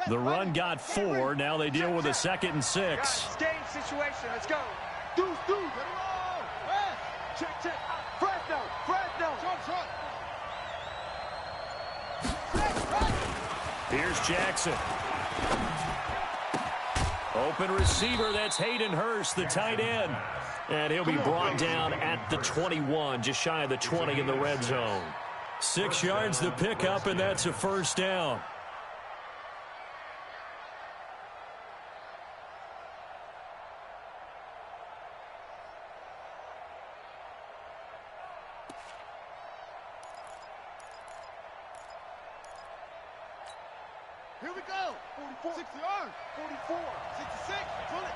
The run got 4. Now they deal with a 2nd and 6. Stay in situation. Let's go. Deuce. Check. Fresno. Here's Jackson. Open receiver, that's Hayden Hurst, the tight end. And he'll be brought down at the 21, just shy of the 20 in the red zone. 6 yards to pick up, and that's a first down. Here we go. 44, 60 yards. 44, 66. Pull it.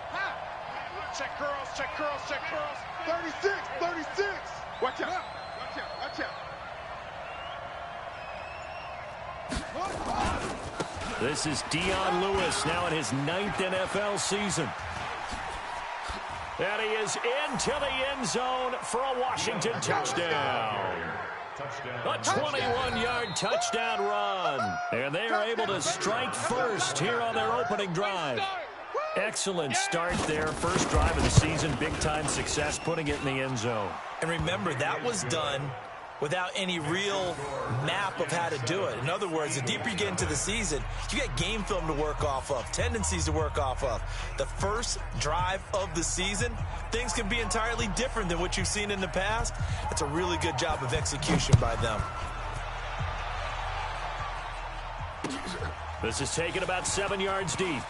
Check curls. 36. Watch out. This is Dion Lewis, now in his 9th NFL season. And he is into the end zone for a Washington touchdown. A 21-yard touchdown run. And they are able to strike first here on their opening drive. Excellent start there. First drive of the season. Big-time success putting it in the end zone. And remember, that was done without any real map of how to do it. In other words, the deeper you get into the season, you got game film to work off of, tendencies to work off of. The first drive of the season, things can be entirely different than what you've seen in the past. It's a really good job of execution by them. This is taken about 7 yards deep.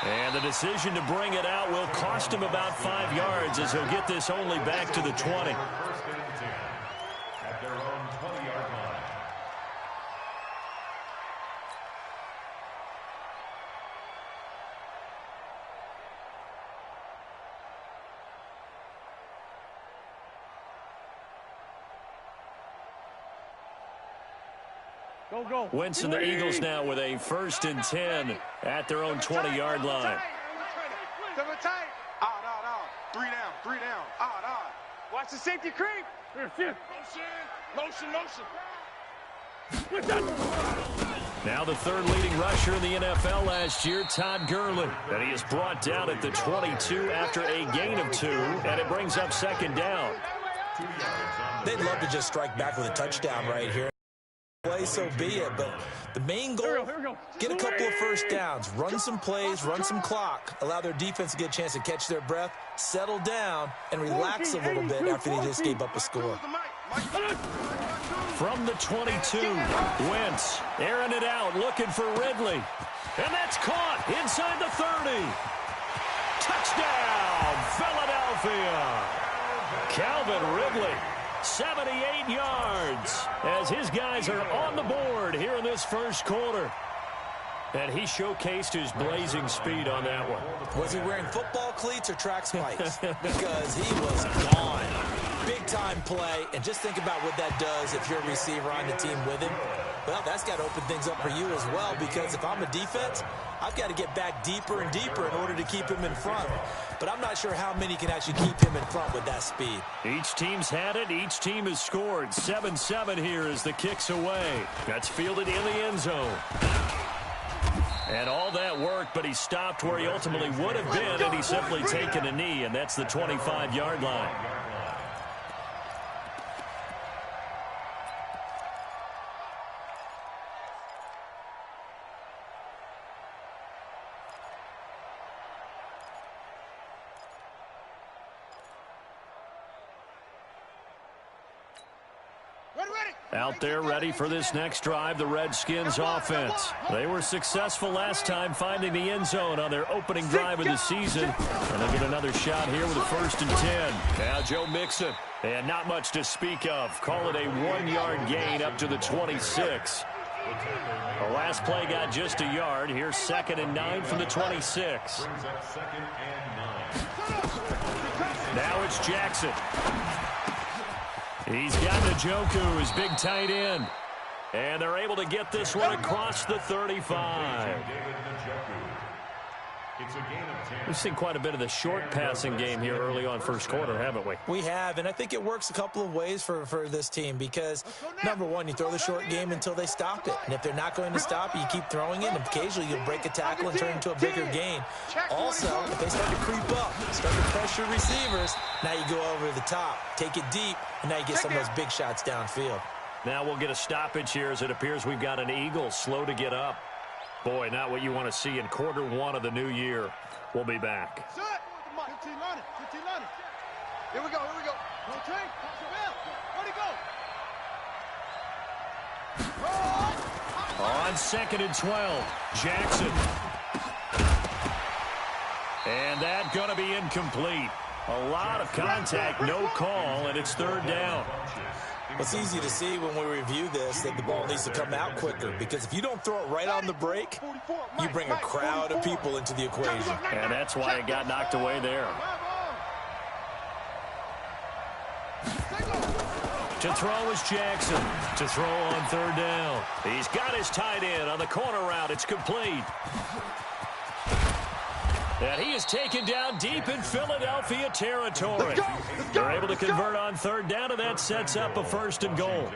And the decision to bring it out will cost him about 5 yards as he'll get this only back to the 20. At their own 20-yard line. Go. Wentz and the Eagles now with a 1st and 10 at their own 20-yard line. Double tight. Odd. 3 down. Odd. Watch the safety creep. Motion. Now the 3rd leading rusher in the NFL last year, Todd Gurley. And he is brought down at the 22 after a gain of 2, and it brings up 2nd down. They'd love to just strike back with a touchdown right here. Play, so be it, but the main goal, get a couple of first downs, run some plays, run some clock, allow their defense to get a chance to catch their breath, settle down, and relax a little bit after they just gave up a score. From the 22, Wentz airing it out, looking for Ridley. And that's caught inside the 30. Touchdown, Philadelphia. Calvin Ridley. 78 yards as his guys are on the board here in this first quarter. And he showcased his blazing speed on that one. Was he wearing football cleats or track spikes? Because he was gone. Big-time play, and just think about what that does if you're a receiver on the team with him. Well, that's got to open things up for you as well, because if I'm a defense, I've got to get back deeper and deeper in order to keep him in front. But I'm not sure how many can actually keep him in front with that speed. Each team's had it. Each team has scored. 7-7 here as the kick's away. That's fielded in the end zone. And all that work, but he stopped where he ultimately would have been had he simply taken a knee, and that's the 25-yard line. Out there ready for this next drive, the Redskins offense. They were successful last time finding the end zone on their opening drive of the season. And they'll get another shot here with a 1st and 10. Now Joe Mixon. And not much to speak of. Call it a 1-yard gain up to the 26. The last play got just a yard. Here's 2nd and 9 from the 26. Now it's Jackson. He's got Njoku, his big tight end. And they're able to get this one across the 35. It's a gain of 10. We've seen quite a bit of the short passing game here early on first quarter, haven't we? We have, and I think it works a couple of ways for this team because, number one, you throw the short game until they stop it. And if they're not going to stop it, you keep throwing it, and occasionally you'll break a tackle and turn into a bigger gain. Also, if they start to creep up, start to pressure receivers, now you go over the top, take it deep, and now you get some of those big shots downfield. Now we'll get a stoppage here as it appears we've got an Eagle slow to get up. Boy, not what you want to see in quarter one of the new year. We'll be back. Set. 15 line it. 15 line it. Here we go. Here we go. No train. Where'd he go? On 2nd and 12, Jackson. And that going to be incomplete. A lot of contact, no call, and it's 3rd down. It's easy to see when we review this that the ball needs to come out quicker because if you don't throw it right on the break, you bring a crowd of people into the equation. And that's why it got knocked away there. To throw is Jackson. To throw on 3rd down. He's got his tight end on the corner route. It's complete. And he is taken down deep in Philadelphia territory. They're able to convert on 3rd down, and that sets up a 1st and goal.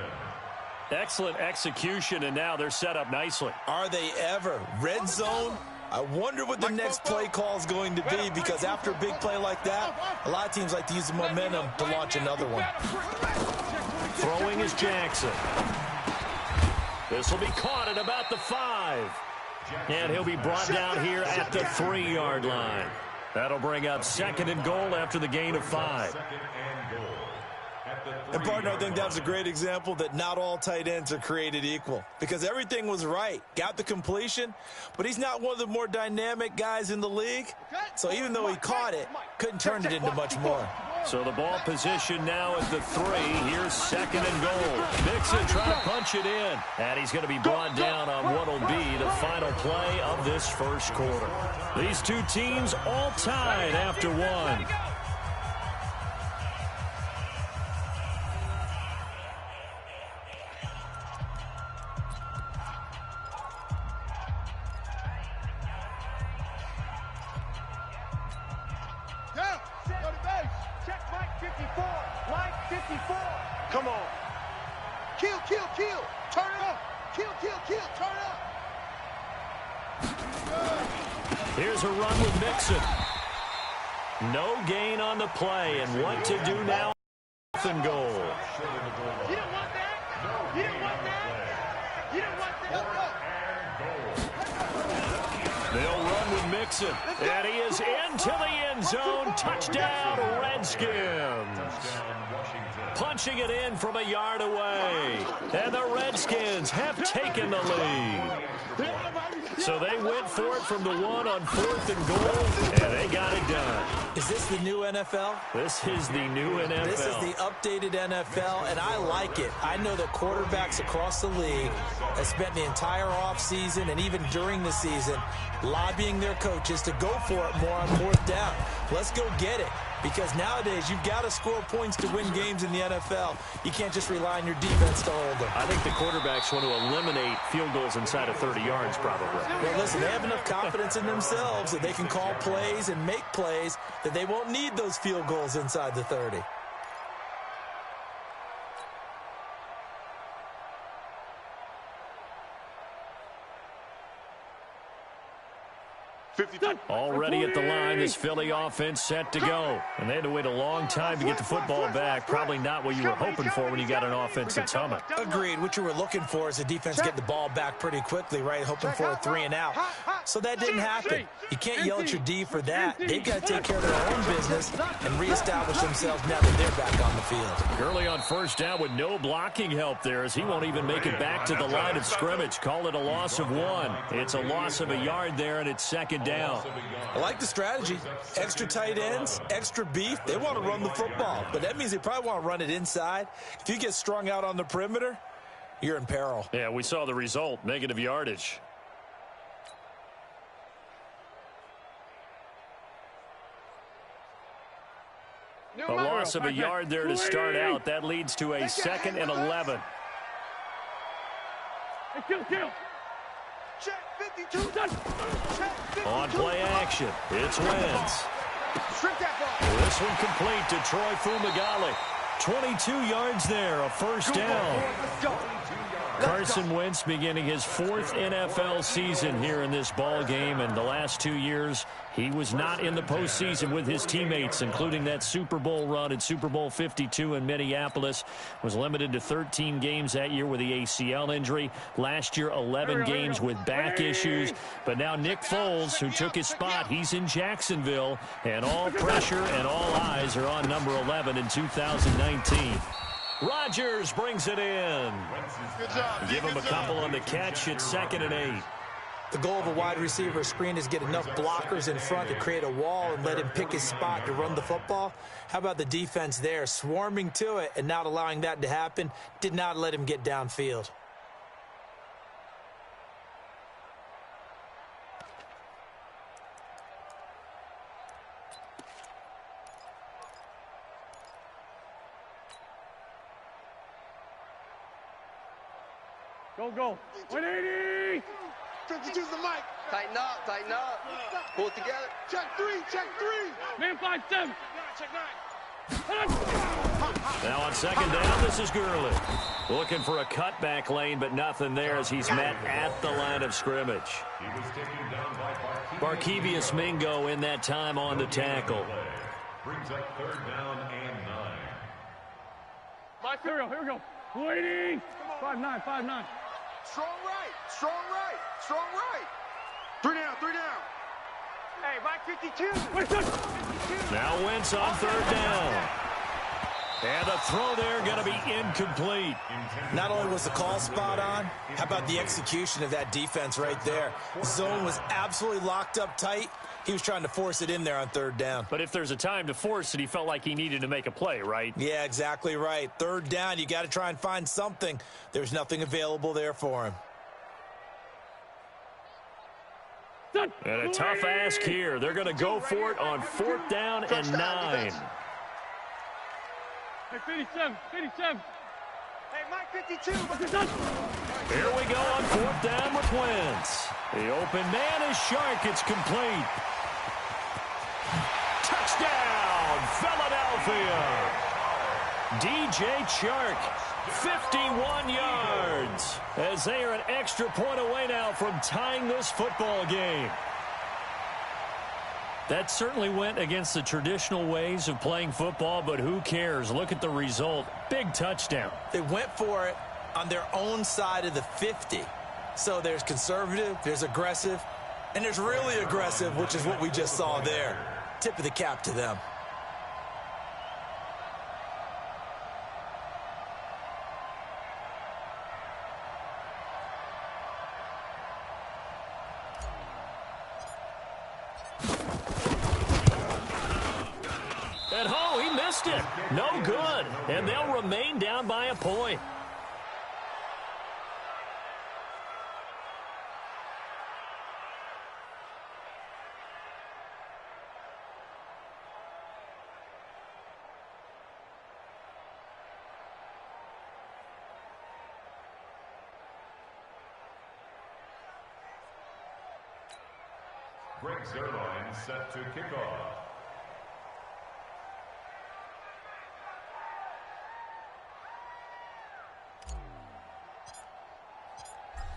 Excellent execution, and now they're set up nicely. Are they ever? Red zone? I wonder what the next play call is going to be because after a big play like that, a lot of teams like to use the momentum to launch another one. Throwing is Jackson. This will be caught at about the 5. And he'll be brought down here at the 3-yard line. That'll bring up 2nd and goal after the gain of 5. And, partner, I think that's a great example that not all tight ends are created equal because everything was right. Got the completion, but he's not one of the more dynamic guys in the league. So even though he caught it, couldn't turn it into much more. So the ball position now at the 3. Here's 2nd and goal. Mixon trying to punch it in. And he's going to be brought down on what will be the final play of this first quarter. These two teams all tied after 1. Come on. Kill. Turn it up. Kill. Turn it up. Here's a run with Mixon. No gain on the play, and what to do now? 4th and goal. You don't want that? You don't want that? You don't want that? They'll run with Mixon, and he is into the end zone. Touchdown, Redskins. Punching it in from a yard away. And the Redskins have taken the lead. So they went for it from the 1 on 4th and goal, and they got it done. Is this the new NFL? This is the new NFL. This is the updated NFL, and I like it. I know that quarterbacks across the league have spent the entire offseason and even during the season lobbying their coaches to go for it more on 4th down. Let's go get it. Because nowadays, you've got to score points to win games in the NFL. You can't just rely on your defense to hold them. I think the quarterbacks want to eliminate field goals inside of 30 yards, probably. Well, listen, they have enough confidence in themselves that they can call plays and make plays that they won't need those field goals inside the 30. Already at the line, this Philly offense set to go. And they had to wait a long time to get the football back. Probably not what you were hoping for when you got an offense that's humming. Agreed. What you were looking for is the defense get the ball back pretty quickly, right? Hoping for a 3 and out. So that didn't happen. You can't yell at your D for that. They've got to take care of their own business and reestablish themselves now that they're back on the field. Gurley on 1st down with no blocking help there as he won't even make it back to the line of scrimmage. Call it a loss of 1. It's a loss of a yard there, and it's 2nd down. I like the strategy. Extra tight ends, extra beef. They want to run the football, but that means they probably want to run it inside. If you get strung out on the perimeter, you're in peril. Yeah, we saw the result, negative yardage. A loss of a yard there to start out. That leads to a 2nd and 11. Check 52. Check 52. On play action, it's Wentz. Strip that ball. This one complete to Troy Fumagalli. 22 yards there, a first down. Let's go. Carson Wentz beginning his 4th NFL season here in this ball game, and the last 2 years he was not in the postseason with his teammates, including that Super Bowl run at Super Bowl 52 in Minneapolis. Was limited to 13 games that year with the ACL injury. Last year, 11 games with back issues. But now Nick Foles, who took his spot, he's in Jacksonville, and all pressure and all eyes are on number 11 in 2019. Rodgers brings it in. Good job. Give him a couple on the catch. It's 2nd and 8. The goal of a wide receiver screen is get enough blockers in front to create a wall and let him pick his spot to run the football. How about the defense there, swarming to it and not allowing that to happen? Did not let him get downfield. Go. 180! 52's the mic. Tighten up. Pull it together. Check 3. Man 5-7. Check 9. Now on 2nd down, this is Gurley. Looking for a cutback lane, but nothing there as he's met at the line of scrimmage. He was taken down by Barkevius Mingo in that time on the tackle. Brings up 3rd down and 9. Here we go. 180! 5-9. Strong right. 3 down. Hey, Mike 52. Now Wentz on 3rd down. And the throw there going to be incomplete. Not only was the call spot on, how about the execution of that defense right there? Zone was absolutely locked up tight. He was trying to force it in there on 3rd down. But if there's a time to force it, he felt like he needed to make a play, right? Yeah, exactly right. 3rd down, you got to try and find something. There's nothing available there for him. And a tough ask here. They're going to go for it on 4th down and 9. Hey, 57. Hey, Mike 52. Here we go on 4th down with Wentz. The open man is Shark. It's complete. Touchdown, Philadelphia. DJ Chark, 51 yards, as they are an extra point away now from tying this football game. That certainly went against the traditional ways of playing football, but who cares? Look at the result. Big touchdown. They went for it on their own side of the 50. So there's conservative, there's aggressive, and there's really aggressive, which is what we just saw there. Tip of the cap to them. And he missed it. No good. And they'll remain down by a point. Greg Zerline set to kick off.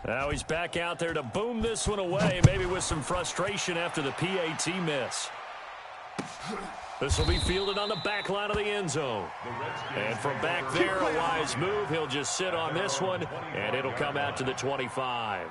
Now he's back out there to boom this one away, maybe with some frustration after the PAT miss. This will be fielded on the back line of the end zone. And from back there, a wise move. He'll just sit on this one, and it'll come out to the 25.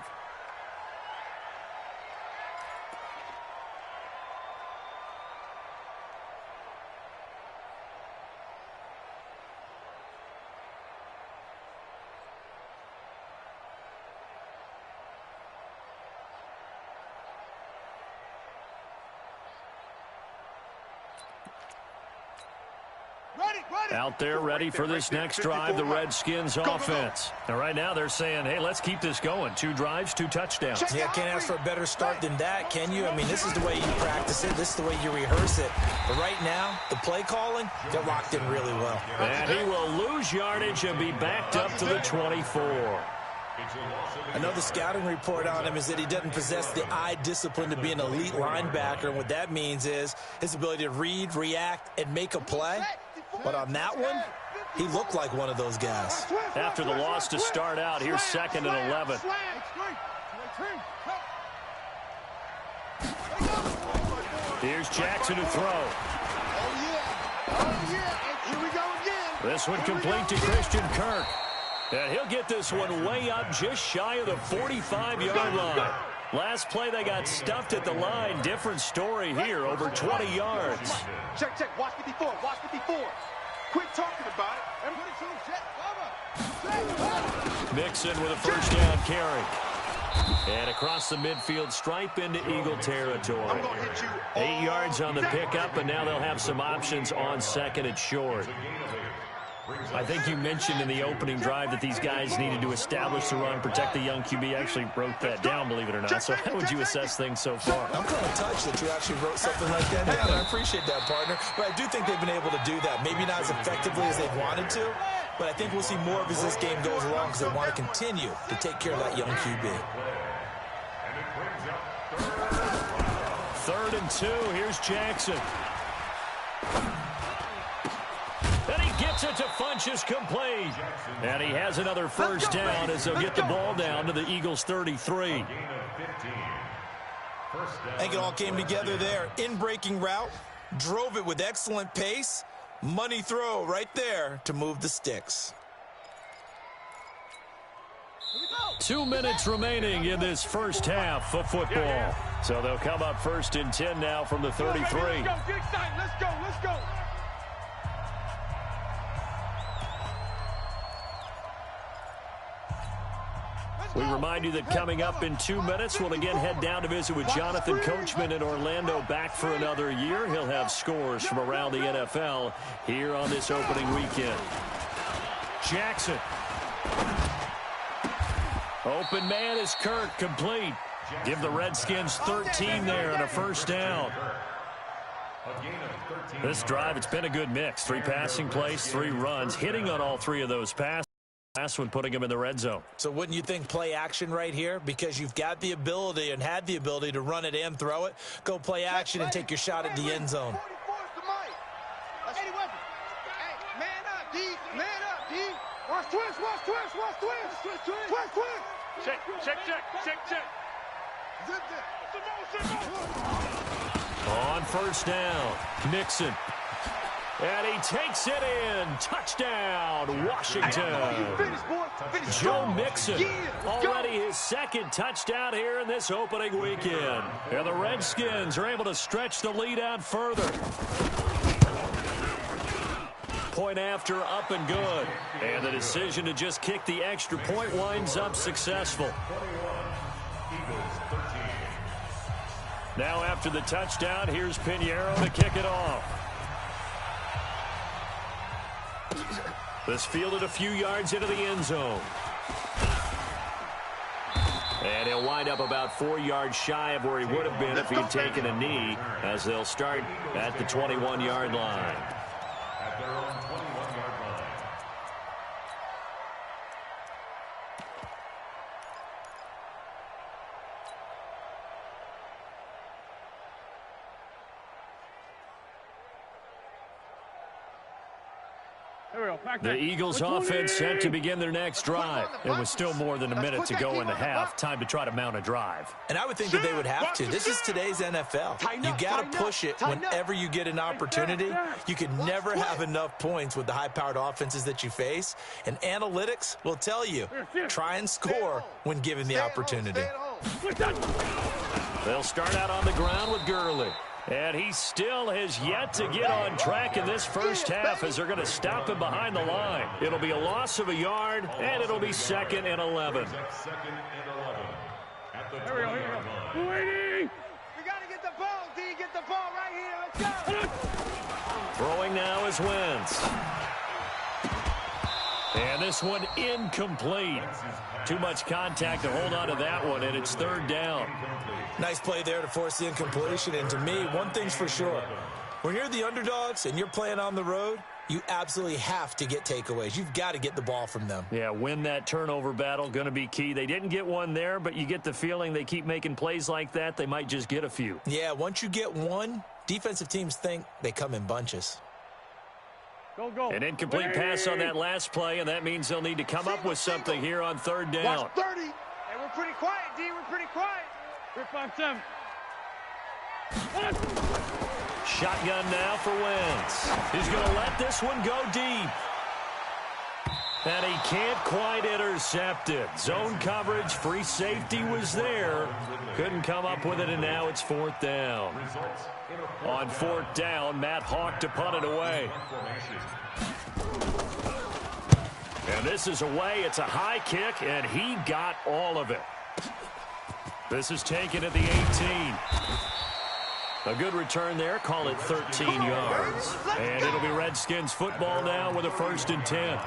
Out there ready for this next drive, the Redskins offense. And right now they're saying, hey, let's keep this going. 2 drives, 2 touchdowns. Yeah, can't ask for a better start than that, can you? I mean, this is the way you practice it. This is the way you rehearse it. But right now, the play calling, they're locked in really well. And he will lose yardage and be backed up to the 24. I know the scouting report on him is that he doesn't possess the eye discipline to be an elite linebacker. And what that means is his ability to read, react, and make a play. But on that one, he looked like one of those guys. After the loss to start out, here's 2nd and 11. Here's Jackson to throw. Oh, yeah. And here we go again. This one complete to Christian Kirk. And he'll get this one way up just shy of the 45-yard line. Last play, they got stuffed at the line. Different story here, over 20 yards. Check, check. Watch 54. Watch 54. Quit talking about it. Mixon with a first down carry. And across the midfield stripe into Eagle territory. 8 yards on the pickup, and now they'll have some options on 2nd and short. I think you mentioned in the opening drive that these guys needed to establish the run, protect the young QB. I actually wrote that down, believe it or not. So how would you assess things so far? I'm kind of touched that you actually wrote something like that down. I appreciate that, partner. But I do think they've been able to do that. Maybe not as effectively as they wanted to, but I think we'll see more of as this game goes along because they want to continue to take care of that young QB. 3rd and 2. Here's Jackson. And he gets it to Funchess complete. And he has another first down as they'll get the ball down to the Eagles' 33. I think it all came together there. In-breaking route, drove it with excellent pace. Money throw right there to move the sticks. 2 minutes remaining in this first half of football. So they'll come up 1st and 10 now from the 33. Let's go. Get excited. Let's go. Let's go. We remind you that coming up in 2 minutes, we'll again head down to visit with Jonathan Coachman in Orlando, back for another year. He'll have scores from around the NFL here on this opening weekend. Jackson. Open man is Kirk, complete. Give the Redskins 13 there and a first down. This drive, it's been a good mix. 3 passing plays, 3 runs, hitting on all 3 of those passes. Last one putting him in the red zone. So wouldn't you think play action right here? Because you've got the ability and had the ability to run it and throw it. Go play action and take your shot at the end zone. Watch twist. Check. On first down, Mixon. And he takes it in. Touchdown, Washington. Joe Mixon, already his 2nd touchdown here in this opening weekend. And the Redskins are able to stretch the lead out further. Point after, up and good. And the decision to just kick the extra point winds up successful. Now after the touchdown, here's Pinheiro to kick it off. This fielded a few yards into the end zone. And he'll wind up about 4 yards shy of where he would have been if he'd taken a knee, as they'll start at the 21-yard line. At their own 21-yard line. The Eagles offense set to begin their next drive. It was still more than a minute to go in the half. Time to try to mount a drive. And I would think that they would have to. This is today's NFL. You got to push it whenever you get an opportunity. You can never have enough points with the high-powered offenses that you face. And analytics will tell you, try and score when given the opportunity. They'll start out on the ground with Gurley. And he still has yet to get on track in this first half as they're going to stop him behind the line. It'll be a loss of a yard, and it'll be 2nd and 11. Second and 11. At the Here we go. 20-yard line. Waiting. We got to get the ball, D. Get the ball right here. Let's go. Throwing now is Wentz. And this one incomplete. Too much contact to hold on to that one, and it's 3rd down. Nice play there to force the incompletion. And to me, one thing's for sure. When you're the underdogs and you're playing on the road, you absolutely have to get takeaways. You've got to get the ball from them. Yeah, win that turnover battle, going to be key. They didn't get one there, but you get the feeling they keep making plays like that, they might just get a few. Yeah, once you get one, defensive teams think they come in bunches. Go, go. An incomplete pass on that last play, and that means they'll need to come up with something here on third down. Watch 30. Hey, we're pretty quiet, D. We're pretty quiet. 3-5-7. Shotgun now for Wentz. He's going to let this one go deep. And he can't quite intercept it. Zone coverage, free safety was there. Couldn't come up with it, and now it's fourth down. On fourth down, Matt Hawk to punt it away. And this is away. It's a high kick, and he got all of it. This is taken at the 18. A good return there. Call it 13 yards. And it'll be Redskins football now with a 1st and 10.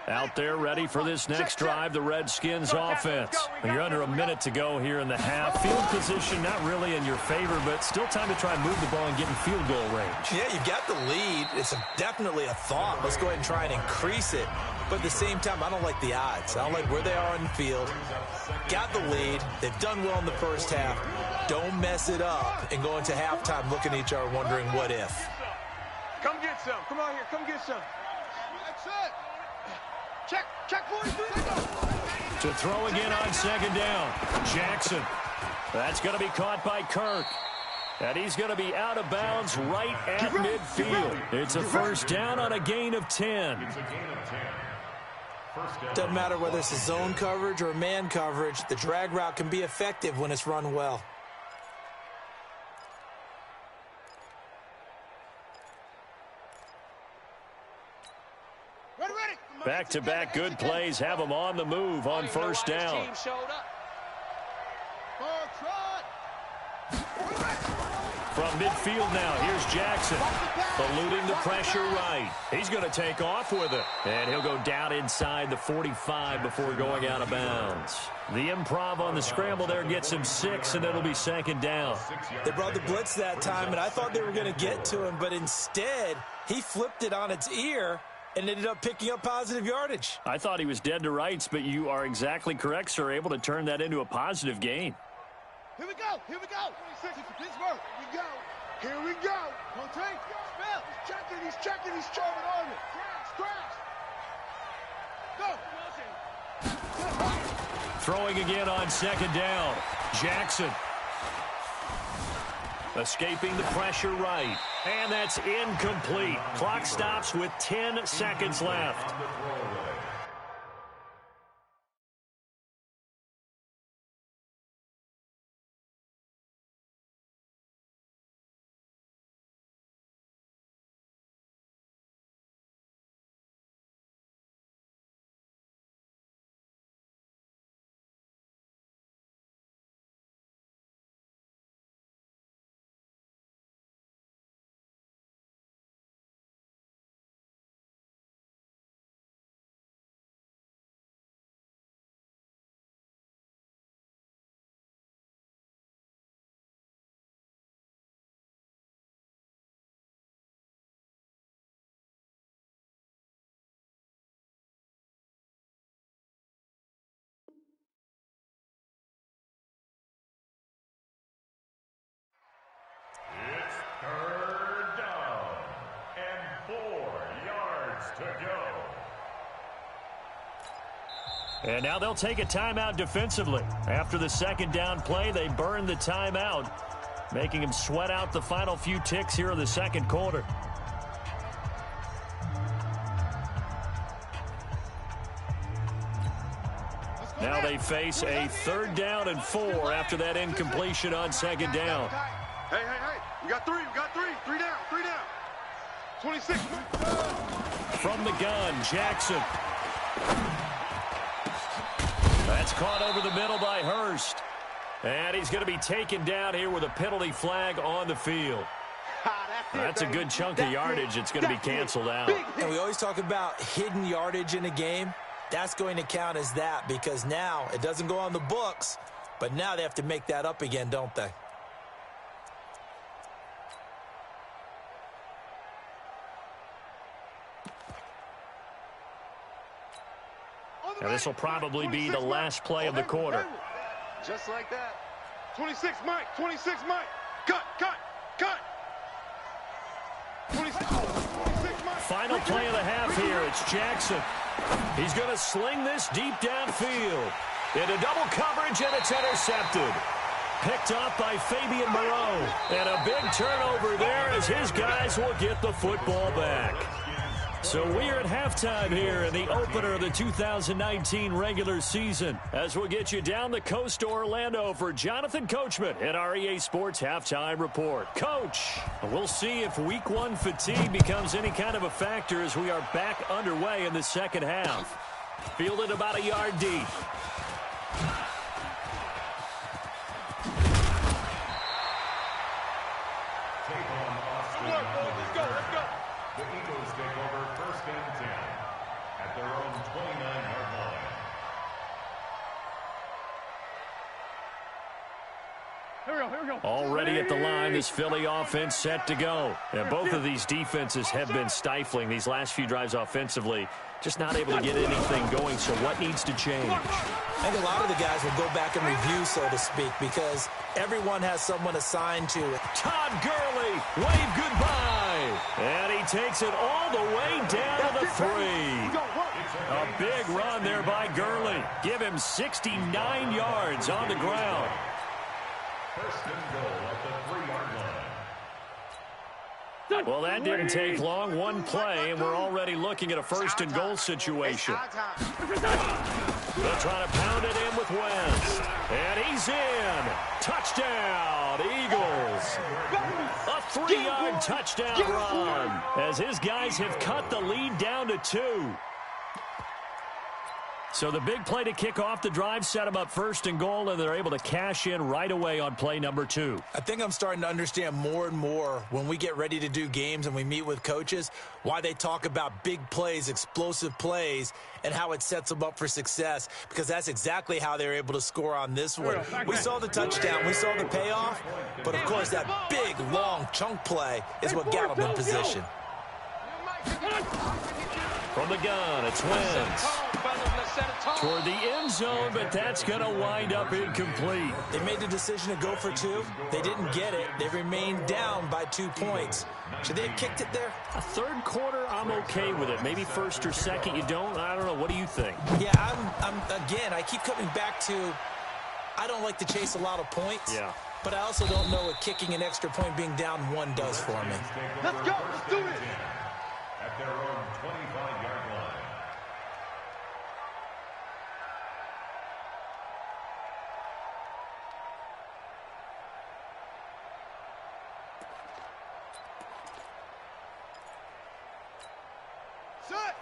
Out there ready for this next drive, the Redskins offense. You're under a minute to go here in the half. Field position not really in your favor, but still time to try and move the ball and get in field goal range. Yeah, you've got the lead. It's definitely a thought. Let's go ahead and try and increase it. But at the same time, I don't like the odds. I don't like where they are on the field. Got the lead. They've done well in the first half. Don't mess it up and go into halftime looking at each other wondering what if. Come get some. Come on here. Come get some. That's it. Check, boys. To throw again on second down. Jackson. That's going to be caught by Kirk. And he's going to be out of bounds right at midfield. It's a first down on a gain of 10. Doesn't matter whether it's a zone coverage or a man coverage. The drag route can be effective when it's run well. Back-to-back good plays have them on the move on first down. From midfield now, here's Jackson. Eluding the pressure right. He's going to take off with it. And he'll go down inside the 45 before going out of bounds. The improv on the scramble there gets him 6, and it'll be second down. They brought the blitz that time, and I thought they were going to get to him, but instead, he flipped it on its ear and ended up picking up positive yardage. I thought he was dead to rights, but you are exactly correct, sir. Able to turn that into a positive gain. Here we go. 26 to Pittsburgh. Here we go. Don't take. He's checking. He's charming on it. Crash. Go. Throwing again on second down. Jackson. Escaping the pressure right. And that's incomplete. Clock stops with 10 seconds left. It's third down and 4 yards to go. And now they'll take a timeout defensively. After the second down play, they burn the timeout, making them sweat out the final few ticks here in the second quarter. Now they face a third down and 4 after that incompletion on second down. Hey. We got three. Three down. 26. From the gun, Jackson. That's caught over the middle by Hurst. And he's going to be taken down here with a penalty flag on the field. That's a good chunk of yardage. It's going to be canceled out. And we always talk about hidden yardage in a game. That's going to count as that because now it doesn't go on the books, But now they have to make that up again, don't they? Now this will probably be the last play of the quarter. Just like that. 26, Mike. 26, Mike. Cut, cut, cut. 26, 26, Mike. Final play of the half here. It's Jackson. He's going to sling this deep downfield. Into double coverage, and it's intercepted. Picked up by Fabian Moreau. And a big turnover there as his guys will get the football back. So we are at halftime here in the opener of the 2019 regular season, as we'll get you down the coast to Orlando for Jonathan Coachman at our EA Sports Halftime Report. Coach, we'll see if week one fatigue becomes any kind of a factor as we are back underway in the second half. Fielded about a yard deep. The Eagles take over first and 10 at their own 29-yard line. Here we go. Already at the line, this Philly offense set to go. And both of these defenses have been stifling these last few drives offensively. Just not able to get anything going, so what needs to change? I think a lot of the guys will go back and review, so to speak, because everyone has someone assigned to it. Todd Gurley, wave goodbye. And he takes it all the way down to the 3. A big run there by Gurley. Give him 69 yards on the ground. First and goal at the 3-yard line. Well, that didn't take long. One play, and we're already looking at a first and goal situation. They'll try to pound it in with Wentz. And he's in. Touchdown, Eagles. A 3-yard touchdown run as his guys have cut the lead down to 2. So the big play to kick off the drive set them up first and goal, and they're able to cash in right away on play number 2. I think I'm starting to understand more and more when we get ready to do games and we meet with coaches why they talk about big plays, explosive plays, and how it sets them up for success, because that's exactly how they're able to score on this one. We saw the touchdown. We saw the payoff. But, of course, that big, long chunk play is what got them in position. From the gun, it's Wentz. Toward the end zone, but that's going to wind up incomplete. They made the decision to go for 2. They didn't get it. They remained down by 2 points. Should they have kicked it there? A third quarter, I'm okay with it. Maybe first or second, you don't. I don't know. What do you think? Yeah, again, I keep coming back to I don't like to chase a lot of points. Yeah. But I also don't know what kicking an extra point being down 1 does for me. Let's go. Let's do it. At their own 25-yard line.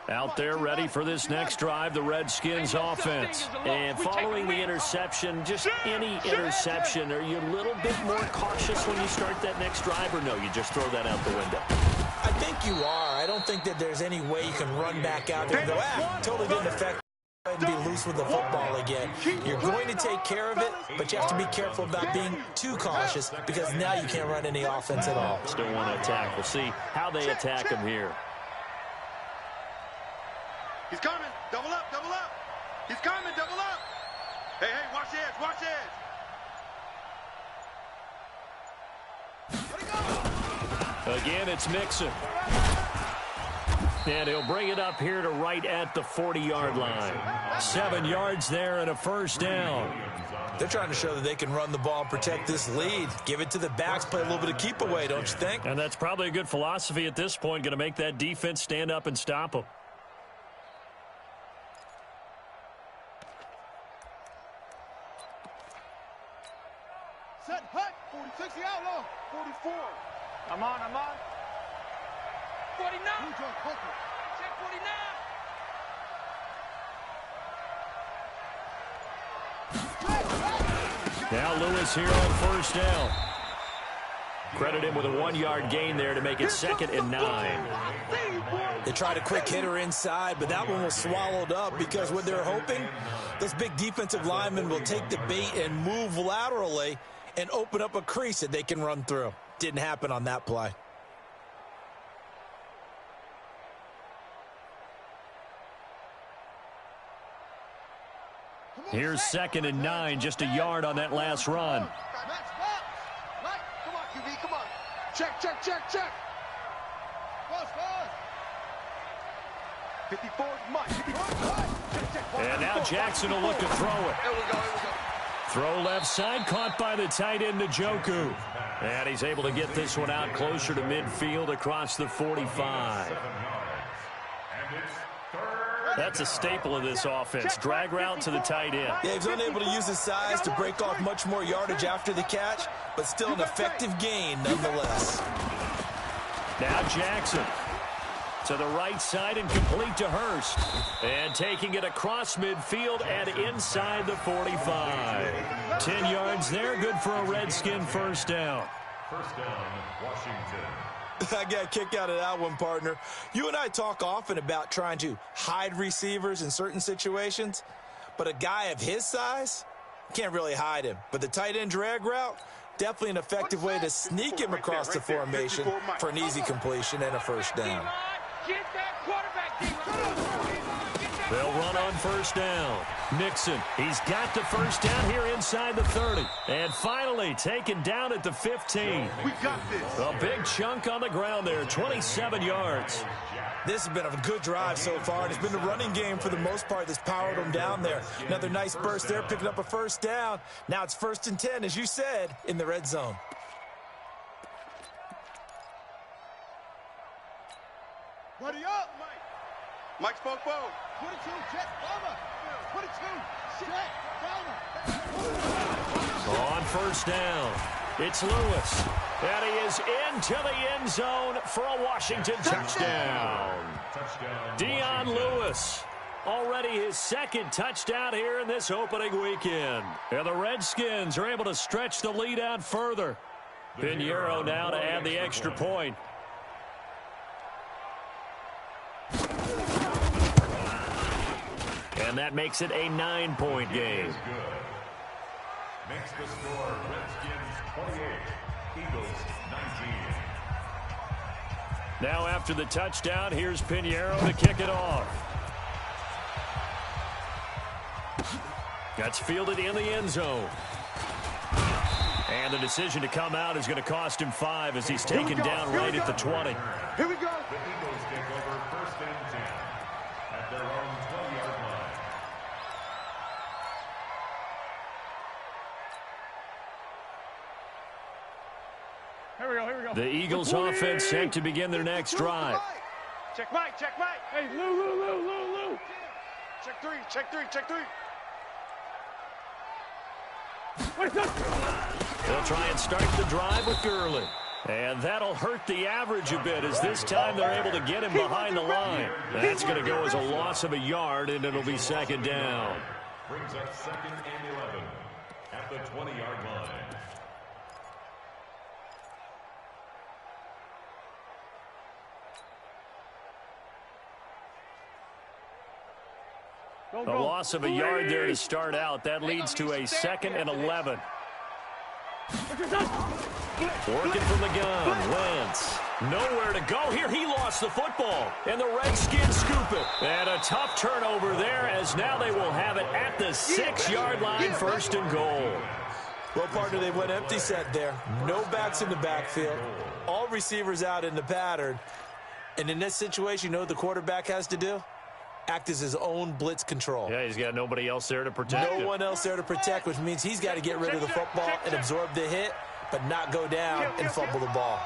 Out there ready for this next drive, the Redskins offense. And following the interception, just any interception, are you a little bit more cautious when you start that next drive, or no, you just throw that out the window? I think you are. I don't think that there's any way you can run back out there and go, totally didn't affect and be loose with the football again. You're going to take care of it, but you have to be careful about being too cautious, because now you can't run any offense at all. Still want to attack. We'll see how they attack him here. He's coming. Double up, double up. He's coming, double up. Hey, watch the edge, watch the edge. Again, it's Mixon. And he'll bring it up here to right at the 40-yard line. 7 yards there and a first down. They're trying to show that they can run the ball and protect this lead. Give it to the backs, play a little bit of keep away, don't you think? And that's probably a good philosophy at this point, going to make that defense stand up and stop them. Set, hut. 46, the outlaw. 44. I'm on. 49. Check 49. Now Lewis here on first down. Credit him with a 1-yard gain there to make it 2nd and 9. They tried a quick hitter inside, but that one was swallowed up because what they're hoping, those big defensive linemen will take the bait and move laterally and open up a crease that they can run through. Didn't happen on that play. Here's 2nd and 9, just a yard on that last run. Right, come on, QB, come on. Check, check, check, check. Boss. 54 is Mike. 54. And now Jackson will look to throw it. Here we go. Throw left side, caught by the tight end, Njoku. And he's able to get this one out closer to midfield across the 45. That's a staple of this offense. Drag route to the tight end. Yeah, he's unable to use his size to break off much more yardage after the catch, but still an effective gain nonetheless. Now Jackson to the right side and complete to Hurst. And taking it across midfield and inside the 45. 10 yards there, good for a Redskin first down. First down, Washington. I got a kick out of that one, partner. You and I talk often about trying to hide receivers in certain situations, but a guy of his size, can't really hide him. But the tight end drag route, definitely an effective way to sneak him across the formation for an easy completion and a first down. Get that quarterback, They'll run on first down. Nixon, he's got the first down here inside the 30. And finally taken down at the 15. We got this. A big chunk on the ground there, 27 yards. This has been a good drive so far, and it's been the running game for the most part that's powered them down there. Another nice burst there, picking up a first down. Now it's 1st and 10, as you said, in the red zone. Buddy up, Mike. Mike spoke forward. 22, Jet, Bomber. 22, Jet, Bomber. On first down, it's Lewis. And he is into the end zone for a Washington touchdown. Dion Lewis, already his 2nd touchdown here in this opening weekend. And the Redskins are able to stretch the lead out further. Pinheiro now to add the extra point. And that makes it a 9-point game. Makes the score Redskins 28, Eagles 19. Now after the touchdown, here's Pinheiro to kick it off. That's fielded in the end zone. And the decision to come out is going to cost him 5 as he's taken down right at the 20. Here we go. The Eagles take over 1st and 10 at their own 20-yard line. Here we go. The Eagles offense set to begin their next drive. Check Mike. Hey, Lou. Check three. They'll try and start the drive with Gurley. And that'll hurt the average a bit as this time they're able to get him behind the line. That's going to go as a loss of a yard, and it'll be 2nd down. Brings up 2nd and 11 at the 20-yard line. A loss of a yard there to start out. That leads to a 2nd and 11. Working from the gun. Wentz. Nowhere to go here. He lost the football. And the Redskins scoop it. And a tough turnover there as now they will have it at the 6-yard line, 1st and goal. Well, partner, they went empty set there. No backs in the backfield. All receivers out in the pattern. And in this situation, you know what the quarterback has to do? Act as his own blitz control. Yeah, he's got nobody else there to protect him. No one else there to protect, which means he's got to get rid of the football and absorb the hit, but not go down and fumble the ball.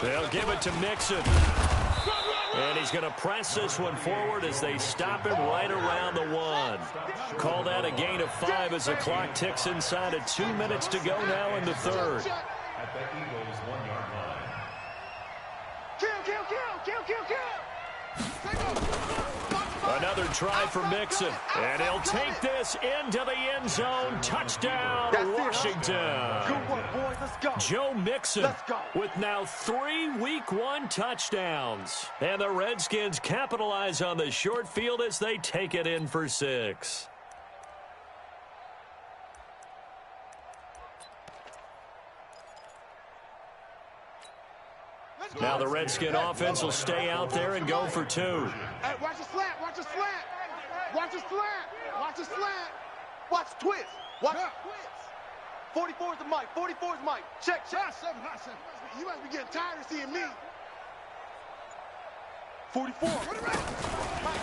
They'll give it to Mixon. And he's going to press this one forward as they stop him right around the 1. Call that a gain of 5 as the clock ticks inside of 2 minutes to go now in the 3rd. At the Eagles 1-yard line. Kill. A Another try for Mixon. And he'll take this into the end zone. Touchdown, Washington. Good work, boys. Let's go. Joe Mixon Let's go. with now 3 Week 1 touchdowns. And the Redskins capitalize on the short field as they take it in for 6. Now the Redskin offense will stay out there and go for 2. Hey, watch the slant. Watch the slant. Watch the slant. Watch the slant. Watch twist. Watch twist. 44 is the mic. 44 is Mike. Check. You must be getting tired of seeing me. 44.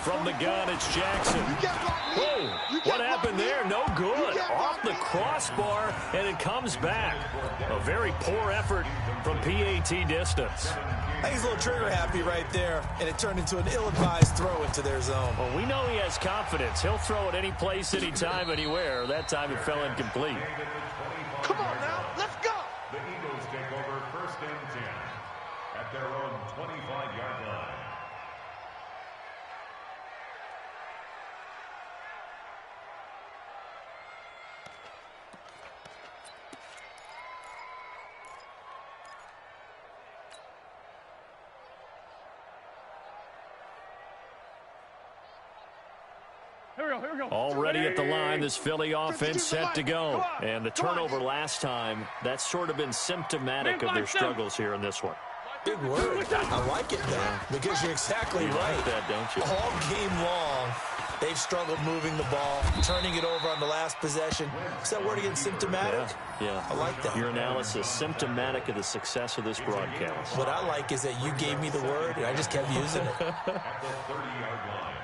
From the gun, it's Jackson. Whoa, what happened there? No good. Off the crossbar, and it comes back. A very poor effort from PAT distance. I think he's a little trigger happy right there, and it turned into an ill-advised throw into their zone. Well, we know he has confidence. He'll throw it any place, anytime, anywhere. That time it fell incomplete. Come on now, let's go. The Eagles take over 1st and 10 at their own 25-yard line. Here we go. Already at the line, this Philly offense set to go. And the turnover last time, that's sort of been symptomatic of their struggles here in this one. Big word. I like it, though, because you're exactly You right. like that, don't you? All game long, they've struggled moving the ball, turning it over on the last possession. Is that word again, symptomatic? Yeah. I like that. Your analysis, symptomatic of the success of this broadcast. What I like is that you gave me the word, and I just kept using it. At the 30-yard line.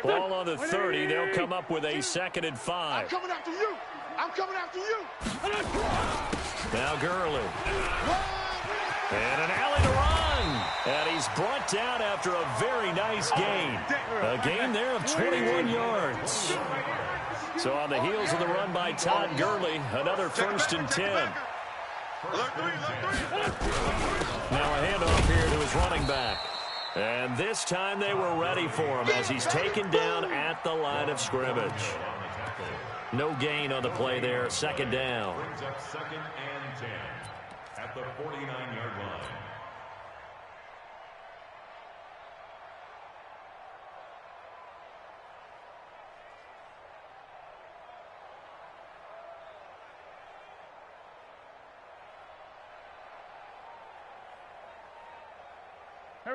Ball on the 30. They'll come up with a 2nd and 5. I'm coming after you. I'm coming after you. Now Gurley. And an alley to run. And he's brought down after a very nice gain. A gain there of 21 yards. So on the heels of the run by Todd Gurley, another 1st and 10. Now a handoff here to his running back. And this time they were ready for him as he's taken down at the line of scrimmage. No gain on the play there. 2nd down. Brings up 2nd and 10 at the 49-yard line.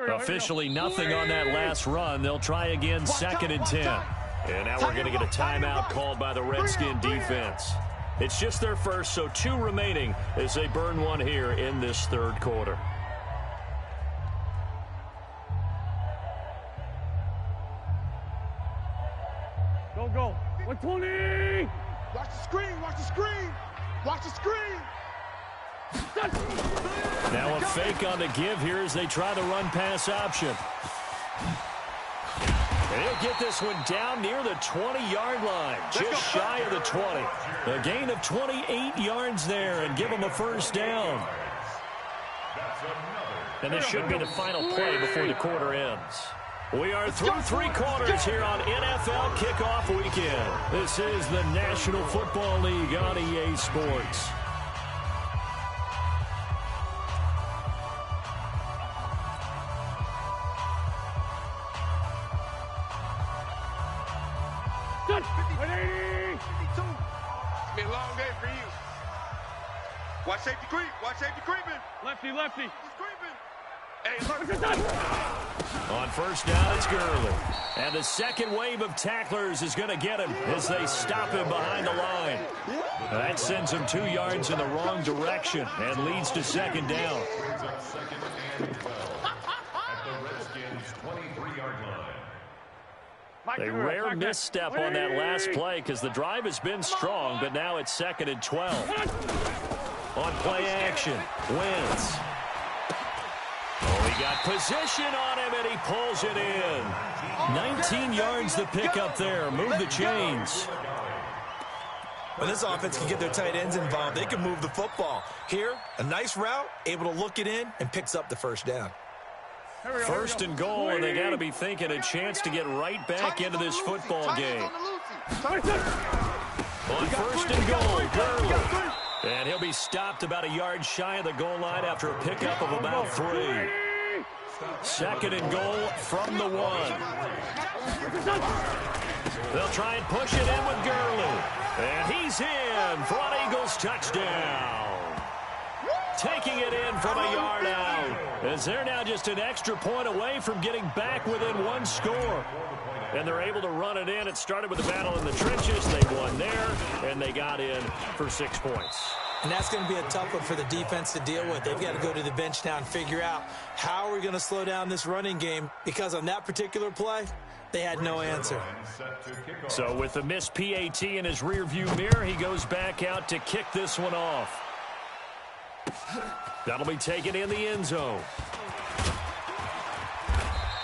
Officially nothing on that last run. They'll try again 2nd and 10. And now we're going to get a timeout called by the Redskin defense. It's just their first, so 2 remaining as they burn one here in this 3rd quarter. Go. 120. Watch the screen. Watch the screen. Watch the screen. Now a fake on the give here as they try the run-pass option. And he'll get this one down near the 20-yard line, just shy of the 20. A gain of 28 yards there and give him a 1st down. And this should be the final play before the quarter ends. We are through 3 quarters here on NFL Kickoff Weekend. This is the National Football League on EA Sports. Be a long day for you. Watch safety creep. Watch safety creeping. Lefty. He's creeping. Hey, look. On 1st down, it's Gurley. And the 2nd wave of tacklers is going to get him as they stop him behind the line. That sends him 2 yards in the wrong direction and leads to 2nd down. Brings up 2nd and 12 at the Redskins' 23-yard line. A rare misstep on that last play because the drive has been strong, but now it's 2nd and 12. On play action, Wentz. Oh, he got position on him, and he pulls it in. 19 yards the pickup there. Move the chains. When this offense can get their tight ends involved, they can move the football. Here, a nice route, able to look it in, and picks up the 1st down. First and goal, and they got to be thinking a chance to get right back into this football game. On first and goal, Gurley. And he'll be stopped about a yard shy of the goal line after a pickup of about 3. Second and goal from the 1. They'll try and push it in with Gurley. And he's in for an Eagles touchdown. Taking it in from a yard out, as they're now just an extra point away from getting back within 1 score. And they're able to run it in. It started with a battle in the trenches. They won there, and they got in for 6 points. And that's going to be a tough one for the defense to deal with. They've got to go to the bench now and figure out how are we going to slow down this running game, because on that particular play, they had no answer. So with the missed PAT in his rearview mirror, he goes back out to kick this one off. That'll be taken in the end zone.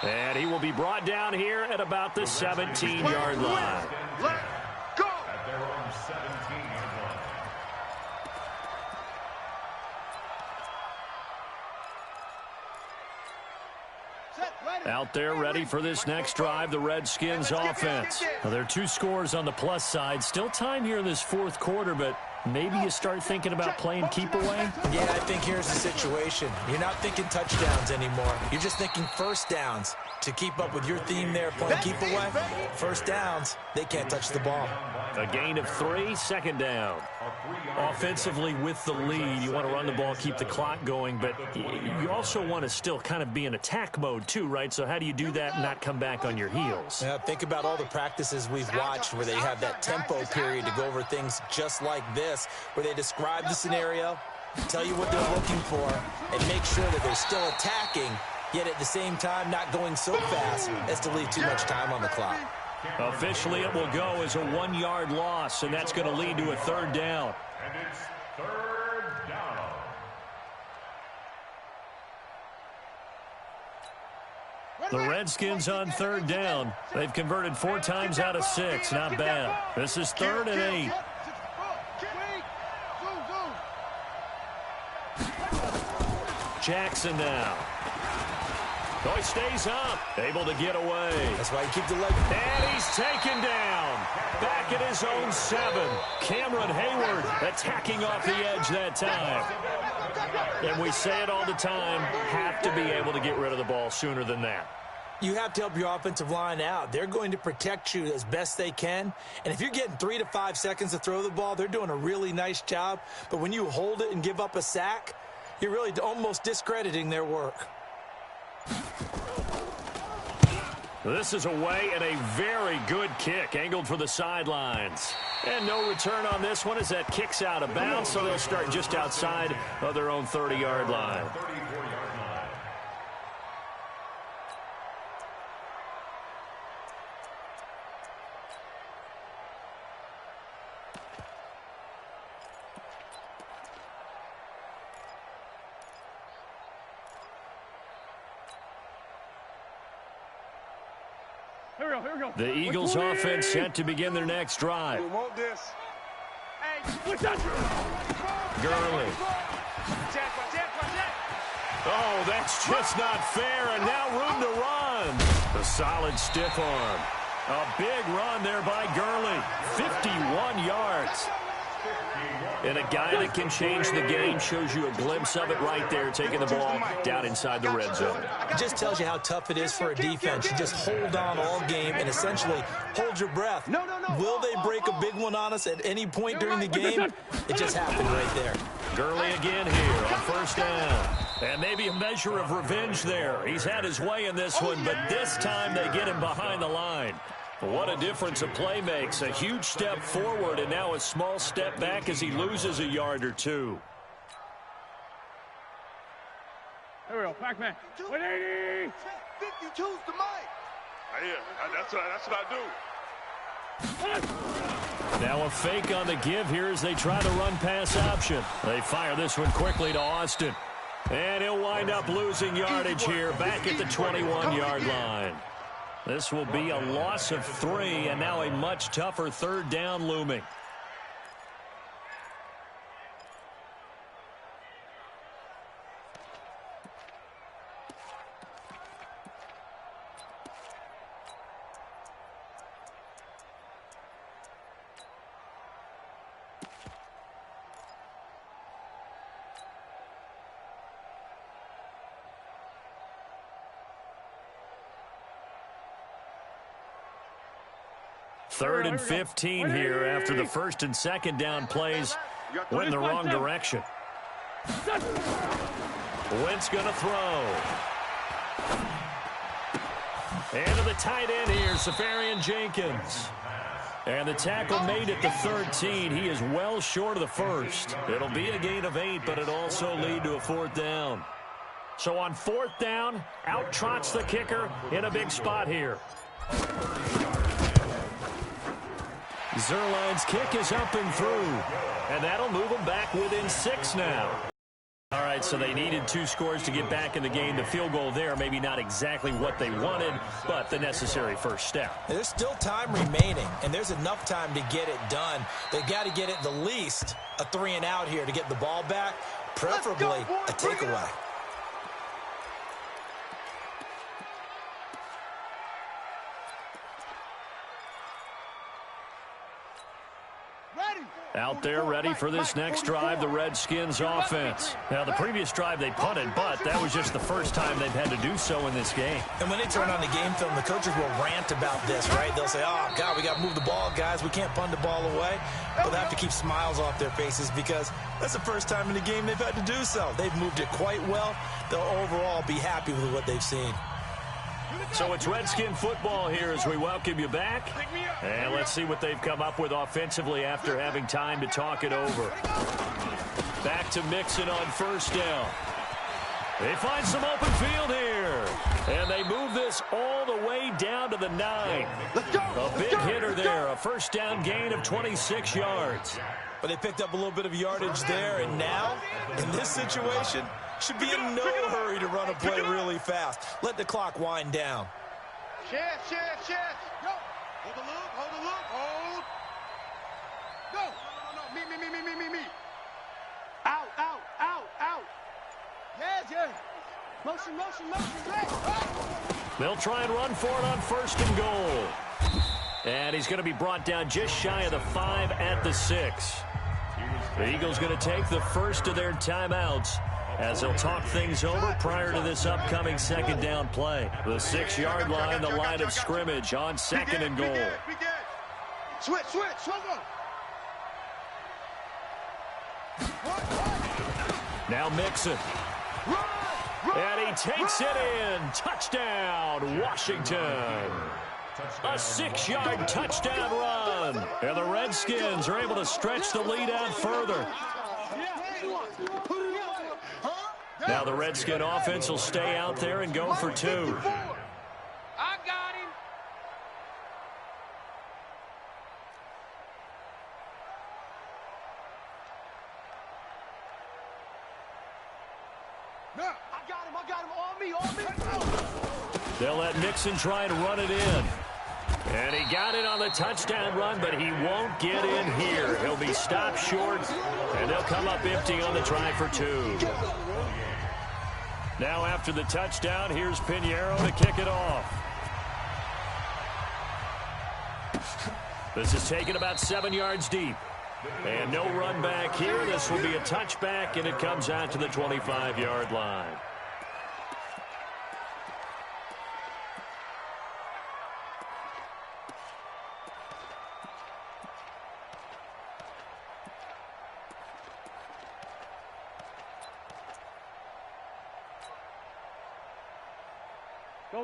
And he will be brought down here at about the 17-yard line. Let's go! At their own 17-yard line. Out there ready for this next drive, the Redskins offense. Well, there are 2 scores on the plus side. Still time here in this 4th quarter, but maybe you start thinking about playing keep away? Yeah, I think here's the situation. You're not thinking touchdowns anymore. You're just thinking first downs. To keep up with your theme there, playing keep away, first downs, they can't touch the ball. A gain of 3, second down. Offensively with the lead, you want to run the ball, keep the clock going, but you also want to still kind of be in attack mode too, right? So how do you do that and not come back on your heels? Yeah, think about all the practices we've watched where they have that tempo period to go over things just like this, where they describe the scenario, tell you what they're looking for, and make sure that they're still attacking, yet at the same time not going so fast as to leave too much time on the clock. Officially, it will go as a 1-yard loss, and that's going to lead to a 3rd down. And it's 3rd down. The Redskins on 3rd down. They've converted 4 times out of 6. Not bad. This is 3rd and 8. Jackson now. Oh, he stays up. Able to get away. That's why you keep the leg. And he's taken down. Back at his own 7. Cameron Hayward attacking off the edge that time. And we say it all the time, have to be able to get rid of the ball sooner than that. You have to help your offensive line out. They're going to protect you as best they can. And if you're getting 3 to 5 seconds to throw the ball, they're doing a really nice job. But when you hold it and give up a sack, you're really almost discrediting their work. This is away and a very good kick, angled for the sidelines. And no return on this one as that kicks out of bounds, so they'll start just outside of their own 30-yard line. 34-yard line. Here we go. The Eagles offense set to begin their next drive. We want this. Hey, what's that? Gurley. Oh, that's just not fair, and now room to run. A solid stiff arm. A big run there by Gurley. 51 yards. And a guy that can change the game, shows you a glimpse of it right there, taking the ball down inside the red zone. It just tells you how tough it is for a defense. You just hold on all game and essentially hold your breath. Will they break a big one on us at any point during the game? It just happened right there. Gurley again here on first down. And maybe a measure of revenge there. He's had his way in this one, but this time they get him behind the line. What a difference a play makes. A huge step forward and now a small step back as he loses a yard or 2. Here we go. Back man. 180. 52's the mic. Yeah, that's what I do. Now a fake on the give here as they try the run pass option. They fire this one quickly to Austin. And he'll wind up losing yardage here back at the 21-yard line. This will be a loss of 3, and now a much tougher 3rd down looming. 3rd and 15 here after the 1st and 2nd down plays went in the wrong direction. Wentz going to throw. And to the tight end here, Safarian Jenkins. And the tackle made at the 13. He is well short of the 1st. It'll be a gain of 8, but it'll also lead to a 4th down. So on 4th down, out trots the kicker in a big spot here. Zerline's kick is up and through. And that'll move them back within 6 now. All right, so they needed 2 scores to get back in the game. The field goal there, maybe not exactly what they wanted, but the necessary first step. There's still time remaining, and there's enough time to get it done. They've got to get at the least a 3 and out here to get the ball back, preferably a takeaway. Out there ready for this next drive, the Redskins offense. Now, the previous drive they punted, but that was just the first time they've had to do so in this game. And when they turn on the game film, the coaches will rant about this, right? They'll say, oh, God, we got to move the ball, guys. We can't punt the ball away. But they have to keep smiles off their faces because that's the first time in the game they've had to do so. They've moved it quite well. They'll overall be happy with what they've seen. So it's Redskin football here as we welcome you back. And let's see what they've come up with offensively after having time to talk it over. Back to Mixon on 1st down. They find some open field here. And they move this all the way down to the 9. A big hitter there, a 1st down gain of 26 yards. But they picked up a little bit of yardage there, and now, in this situation, should be in no hurry to run a play really fast. Let the clock wind down. Chest. Go. Hold the loop. Hold. Go. No. Me. Out. Yes. Motion. They'll try and run for it on 1st and goal. And he's going to be brought down just shy of the 5 at the 6. The Eagles going to take the first of their timeouts as they'll talk things over prior to this upcoming 2nd down play. The 6-yard line, the line of scrimmage on 2nd and goal. Switch. Now Mixon. And he takes it in. Touchdown, Washington. A 6-yard touchdown run. And the Redskins are able to stretch the lead out further. Now the Redskin offense will stay out there and go for 2. I got him. I got him. On me. They'll let Mixon try and run it in. And he got it on the touchdown run, but he won't get in here. He'll be stopped short, and they'll come up empty on the try for 2. Now after the touchdown, here's Pinheiro to kick it off. This is taken about 7 yards deep. And no run back here. This will be a touchback, and it comes out to the 25-yard line.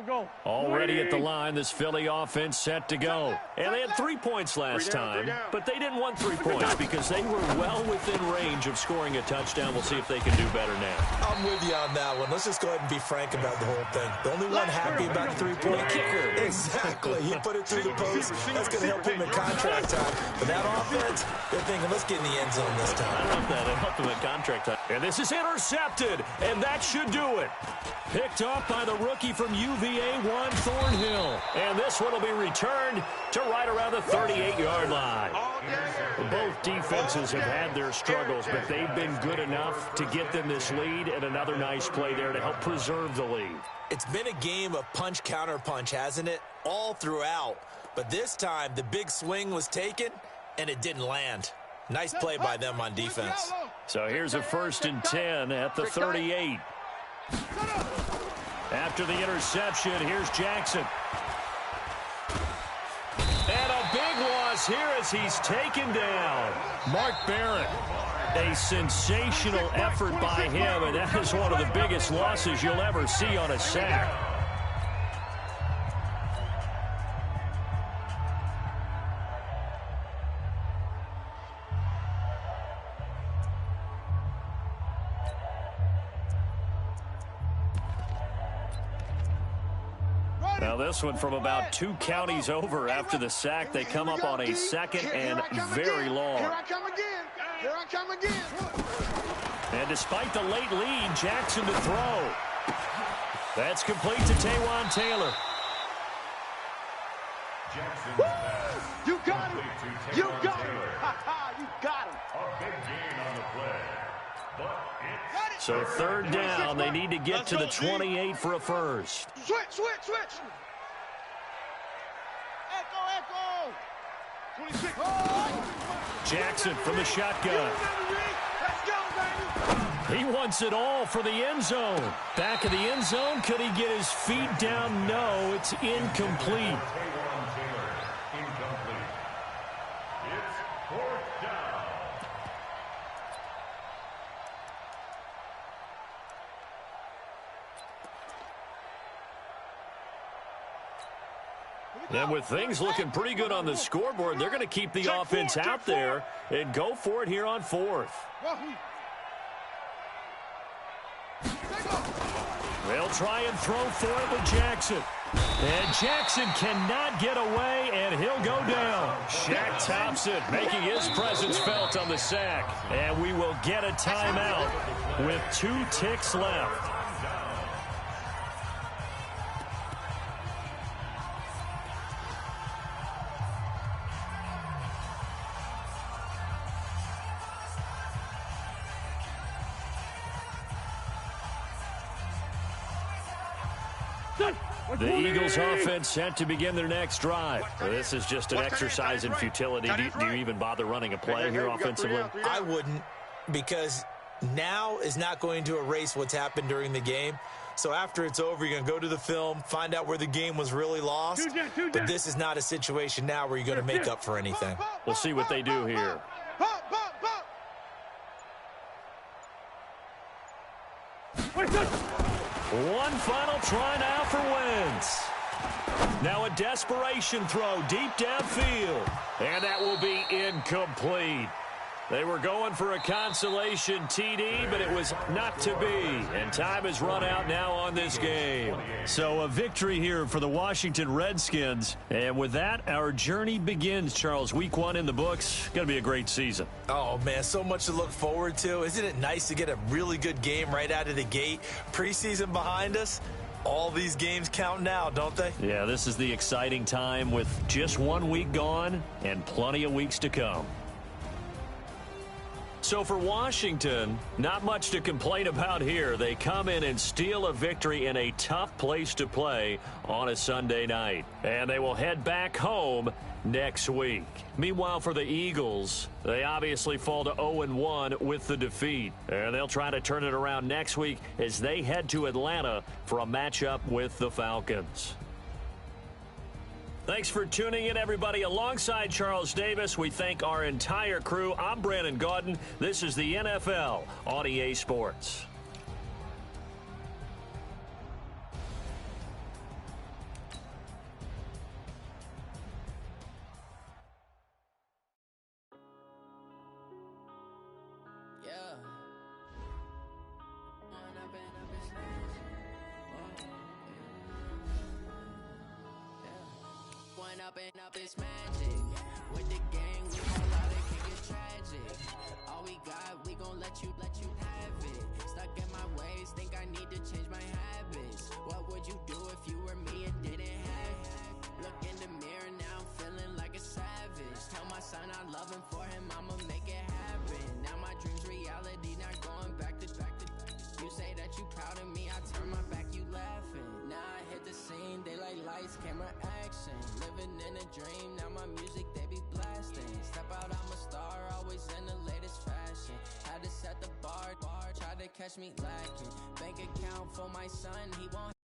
Go. Already at the line, this Philly offense set to go. And they had 3 points last time, but they didn't want 3 points because they were well within range of scoring a touchdown. We'll see if they can do better now. I'm with you on that one. Let's just go ahead and be frank about the whole thing. The only one happy about the 3-point kicker. Exactly. He put it through the post. That's going to help him in contract time. But that offense, they're thinking, let's get in the end zone this time. I don't know if that'll help him in contract time. And this is intercepted, and that should do it. Picked off by the rookie from UVA, Juan Thornhill. And this one will be returned to right around the 38-yard line. Both defenses have had their struggles, but they've been good enough to get them this lead, and another nice play there to help preserve the lead. It's been a game of punch-counter-punch, hasn't it? All throughout. But this time, the big swing was taken, and it didn't land. Nice play by them on defense. So here's a 1st and 10 at the 38. After the interception, here's Jackson. And a big this here as he's taken down. Mark Barrett. A sensational effort by him, and that is one of the biggest losses you'll ever see on a sack. Now this one from about 2 counties over after the sack. They come up on a second and very long. Here I come again. Here I come again. And despite the late lead, Jackson to throw. That's complete to Taywan Taylor. You got him. You got him. You got him. A big gain on the play. But it's So third down, they need to get to the 28 for a first. Switch, switch, switch. Echo, echo. 26. Jackson from the shotgun. Let's go, baby. He wants it all for the end zone. Back of the end zone, could he get his feet down? No, it's incomplete. Taywan Taylor, incomplete. It's 4th down. And with things looking pretty good on the scoreboard, they're going to keep the offense out there and go for it here on 4th. They'll try and throw for it with Jackson. And Jackson cannot get away, and he'll go down. Shaq Thompson making his presence felt on the sack. And we will get a timeout with 2 ticks left. The Eagles offense set to begin their next drive. This is just an exercise in futility. Do you even bother running a play here offensively? I wouldn't, because now is not going to erase what's happened during the game. So after it's over, you're going to go to the film, find out where the game was really lost. But this is not a situation now where you're going to make up for anything. We'll see what they do here. One final try now for Wentz. Now a desperation throw deep downfield. And that will be incomplete. They were going for a consolation TD, but it was not to be. And time has run out now on this game. So a victory here for the Washington Redskins. And with that, our journey begins, Charles. Week 1 in the books. Going to be a great season. Oh, man, so much to look forward to. Isn't it nice to get a really good game right out of the gate? Preseason behind us. All these games count now, don't they? Yeah, this is the exciting time with just 1 week gone and plenty of weeks to come. So for Washington, not much to complain about here. They come in and steal a victory in a tough place to play on a Sunday night. And they will head back home next week. Meanwhile, for the Eagles, they obviously fall to 0-1 with the defeat. And they'll try to turn it around next week as they head to Atlanta for a matchup with the Falcons. Thanks for tuning in, everybody. Alongside Charles Davis, we thank our entire crew. I'm Brandon Gaudin. This is the NFL on EA Sports. Up it's magic. With the gang, we gon' out it, can get tragic. All we got, we gon' let you have it. Stuck in my ways, think I need to change my habits. What would you do if you were me and didn't have it? Look in the mirror, now I'm feeling like a savage. Tell my son I love him, for him I'ma make it happen. Now my dreams reality, not going back to back. You say that you proud of me, I turn my back, you laughing. Now I hit the scene, they like lights, camera, action. Living in a dream, now my music they be blasting. Step out, I'm a star, always in the latest fashion. Had to set the bar, try to catch me lacking. Bank account for my son, he won't